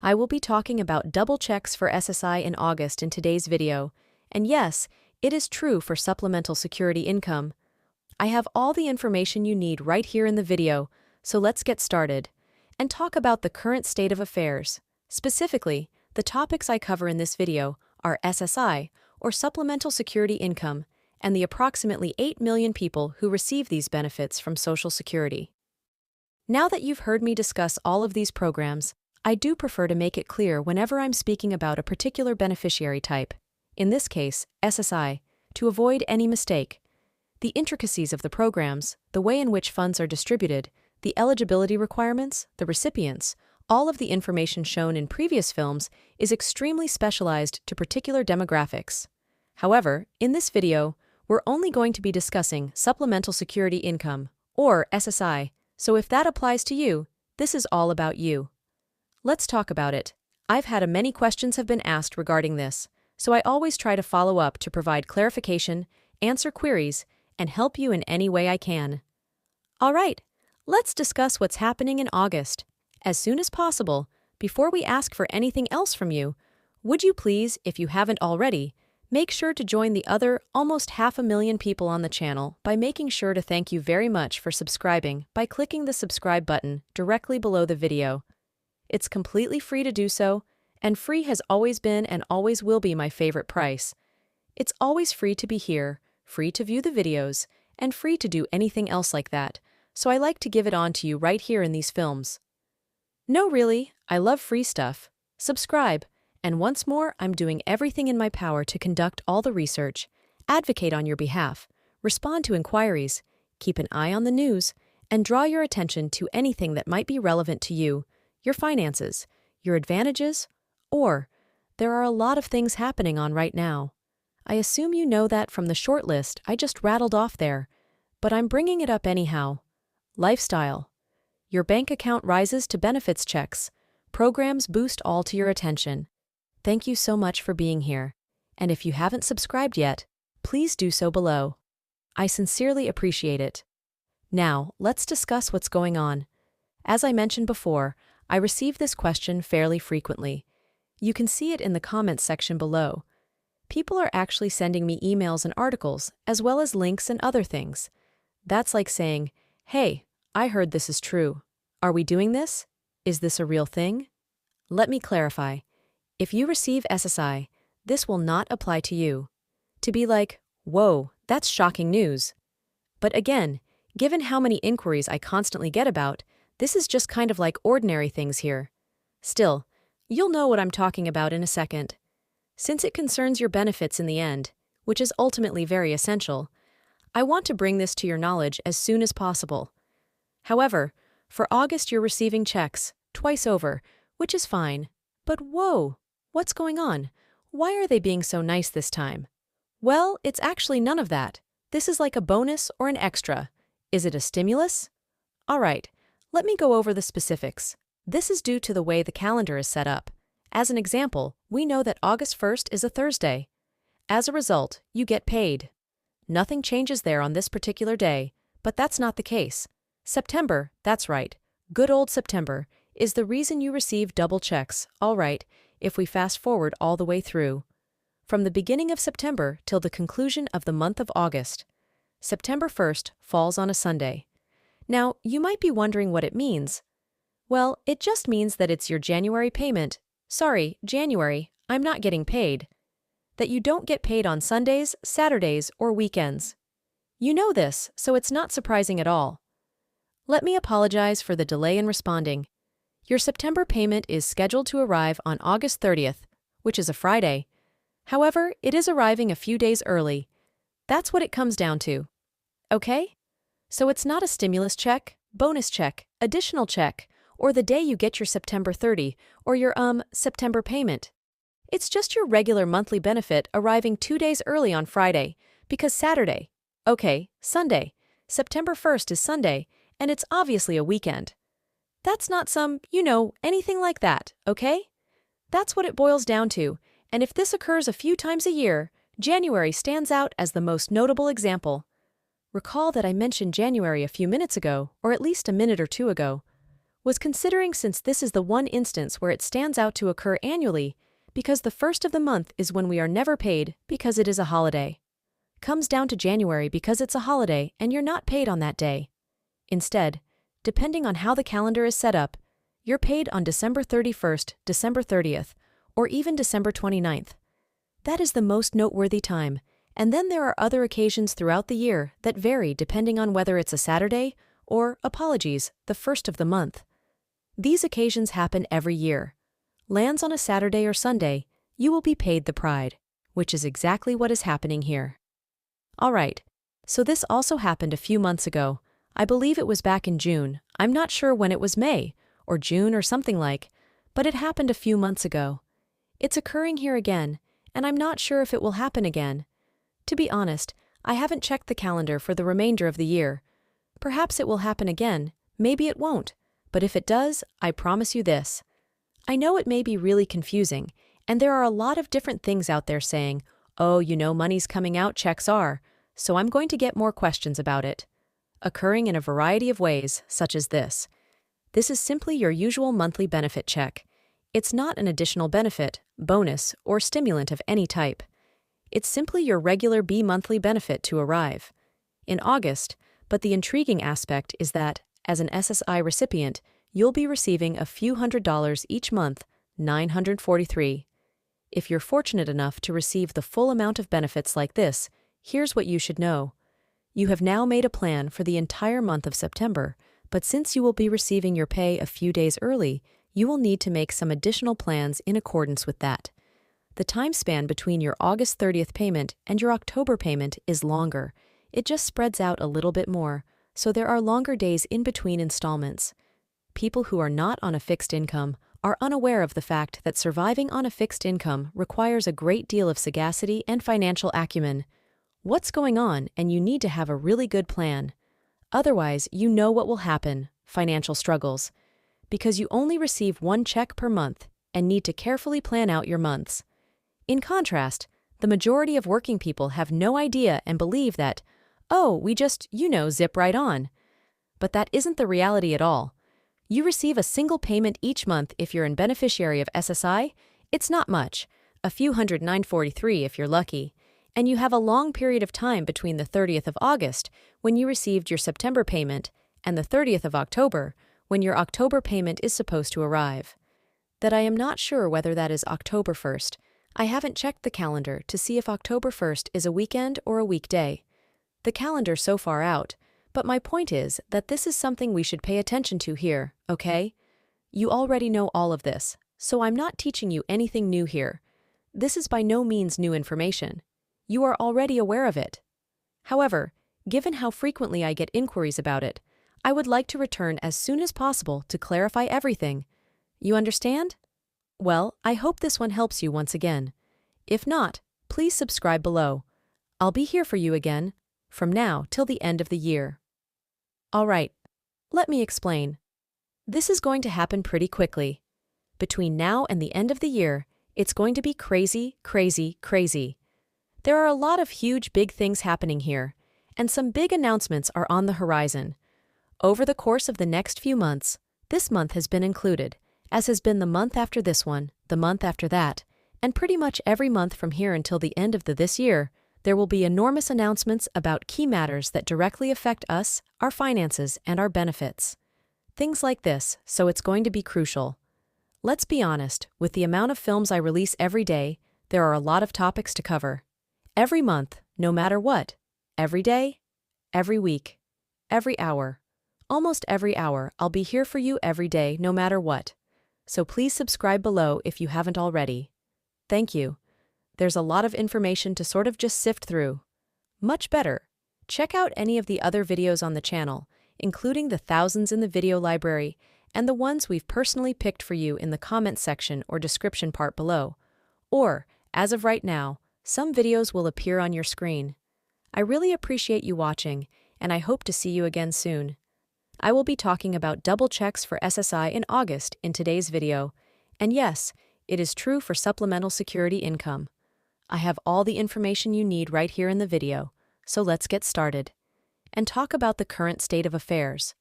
I will be talking about double checks for SSI in August in today's video. And yes, it is true for supplemental security income. I have all the information you need right here in the video, so let's get started and talk about the current state of affairs. Specifically, the topics I cover in this video are SSI, or Supplemental Security Income, and the approximately 8 million people who receive these benefits from Social Security. Now that you've heard me discuss all of these programs, I do prefer to make it clear whenever I'm speaking about a particular beneficiary type, in this case, SSI, to avoid any mistake. The intricacies of the programs, the way in which funds are distributed, the eligibility requirements, the recipients, all of the information shown in previous films is extremely specialized to particular demographics. However, in this video, we're only going to be discussing Supplemental Security Income, or SSI, so if that applies to you, this is all about you. Let's talk about it. I've had many questions have been asked regarding this, so I always try to follow up to provide clarification, answer queries, and help you in any way I can. All right, let's discuss what's happening in August. As soon as possible, before we ask for anything else from you, would you please, if you haven't already, make sure to join the other almost 500,000 people on the channel by making sure to thank you very much for subscribing by clicking the subscribe button directly below the video. It's completely free to do so, and free has always been and always will be my favorite price. It's always free to be here, free to view the videos, and free to do anything else like that, so I like to give it on to you right here in these films. No, really, I love free stuff. Subscribe, and once more, I'm doing everything in my power to conduct all the research, advocate on your behalf, respond to inquiries, keep an eye on the news, and draw your attention to anything that might be relevant to you, your finances, your advantages, or there are a lot of things happening on right now. I assume you know that from the short list I just rattled off there, but I'm bringing it up anyhow. Lifestyle. Your bank account rises to benefits checks. Programs boost all to your attention. Thank you so much for being here, and if you haven't subscribed yet, please do so below. I sincerely appreciate it. Now, let's discuss what's going on. As I mentioned before, I receive this question fairly frequently. You can see it in the comments section below. People are actually sending me emails and articles, as well as links and other things. That's like saying, hey, I heard this is true. Are we doing this? Is this a real thing? Let me clarify. If you receive SSI, this will not apply to you. To be like, whoa, that's shocking news. But again, given how many inquiries I constantly get about, this is just kind of like ordinary things here. Still, you'll know what I'm talking about in a second. Since it concerns your benefits in the end, which is ultimately very essential, I want to bring this to your knowledge as soon as possible. However, for August you're receiving checks, twice over, which is fine. But whoa, what's going on? Why are they being so nice this time? Well, it's actually none of that. This is like a bonus or an extra. Is it a stimulus? All right, let me go over the specifics. This is due to the way the calendar is set up. As an example, we know that August 1st is a Thursday. As a result, you get paid. Nothing changes there on this particular day, but that's not the case. September, that's right, good old September, is the reason you receive double checks, all right, if we fast forward all the way through. From the beginning of September till the conclusion of the month of August. September 1st falls on a Sunday. Now, you might be wondering what it means. Well, it just means that it's your January payment. Sorry, January, I'm not getting paid. That you don't get paid on Sundays, Saturdays, or weekends. You know this, so it's not surprising at all. Let me apologize for the delay in responding. Your September payment is scheduled to arrive on August 30th, which is a Friday. However, it is arriving a few days early. That's what it comes down to. Okay? So it's not a stimulus check, bonus check, additional check, or the day you get your September 30 or your September payment. It's just your regular monthly benefit arriving 2 days early on Friday, because Saturday, Sunday, September 1st is Sunday, and it's obviously a weekend. That's not anything like that, okay? That's what it boils down to, and if this occurs a few times a year, January stands out as the most notable example. Recall that I mentioned January a few minutes ago, or at least a minute or two ago. Was considering since this is the one instance where it stands out to occur annually, because the first of the month is when we are never paid because it is a holiday. Comes down to January because it's a holiday and you're not paid on that day. Instead, depending on how the calendar is set up, you're paid on December 31st, December 30th, or even December 29th. That is the most noteworthy time, and then there are other occasions throughout the year that vary depending on whether it's a Saturday or, apologies, the first of the month. These occasions happen every year. Lands on a Saturday or Sunday, you will be paid the pride, which is exactly what is happening here. Alright, so this also happened a few months ago. I believe it was back in June. I'm not sure when it was May, or June or something like, but it happened a few months ago. It's occurring here again, and I'm not sure if it will happen again. To be honest, I haven't checked the calendar for the remainder of the year. Perhaps it will happen again, maybe it won't, but if it does, I promise you this. I know it may be really confusing, and there are a lot of different things out there saying, oh, you know, money's coming out, checks are, so I'm going to get more questions about it. Occurring in a variety of ways, such as this. This is simply your usual monthly benefit check. It's not an additional benefit, bonus, or stimulant of any type. It's simply your regular bi-monthly benefit to arrive. In August, but the intriguing aspect is that, as an SSI recipient, you'll be receiving a few $100s each month, $943. If you're fortunate enough to receive the full amount of benefits like this, here's what you should know. You have now made a plan for the entire month of September, but since you will be receiving your pay a few days early, you will need to make some additional plans in accordance with that. The time span between your August 30th payment and your October payment is longer. It just spreads out a little bit more, so there are longer days in between installments. People who are not on a fixed income are unaware of the fact that surviving on a fixed income requires a great deal of sagacity and financial acumen. What's going on, and you need to have a really good plan. Otherwise, you know what will happen, financial struggles, because you only receive one check per month and need to carefully plan out your months. In contrast, the majority of working people have no idea and believe that, oh, we just, zip right on. But that isn't the reality at all. You receive a single payment each month if you're a beneficiary of SSI. It's not much, a few $100, $943 if you're lucky. And you have a long period of time between the 30th of August, when you received your September payment, and the 30th of October, when your October payment is supposed to arrive. That I am not sure whether that is October 1st. I haven't checked the calendar to see if October 1st is a weekend or a weekday. The calendar's so far out, but my point is that this is something we should pay attention to here, okay? You already know all of this, so I'm not teaching you anything new here. This is by no means new information. You are already aware of it. However, given how frequently I get inquiries about it, I would like to return as soon as possible to clarify everything. You understand? Well, I hope this one helps you once again. If not, please subscribe below. I'll be here for you again, from now till the end of the year. Alright, let me explain. This is going to happen pretty quickly. Between now and the end of the year, it's going to be crazy, crazy, crazy. There are a lot of huge big things happening here, and some big announcements are on the horizon. Over the course of the next few months, this month has been included, as has been the month after this one, the month after that, and pretty much every month from here until the end of this year, there will be enormous announcements about key matters that directly affect us, our finances, and our benefits. Things like this, so it's going to be crucial. Let's be honest, with the amount of films I release every day, there are a lot of topics to cover. Every month, no matter what. Every day, every week, every hour. Almost every hour, I'll be here for you every day, no matter what. So please subscribe below if you haven't already. Thank you. There's a lot of information to sort of just sift through. Much better. Check out any of the other videos on the channel, including the thousands in the video library and the ones we've personally picked for you in the comments section or description part below. Or, as of right now, some videos will appear on your screen. I really appreciate you watching, and I hope to see you again soon. I will be talking about double checks for SSI in August in today's video, and yes, it is true for Supplemental Security Income. I have all the information you need right here in the video, so let's get started and talk about the current state of affairs.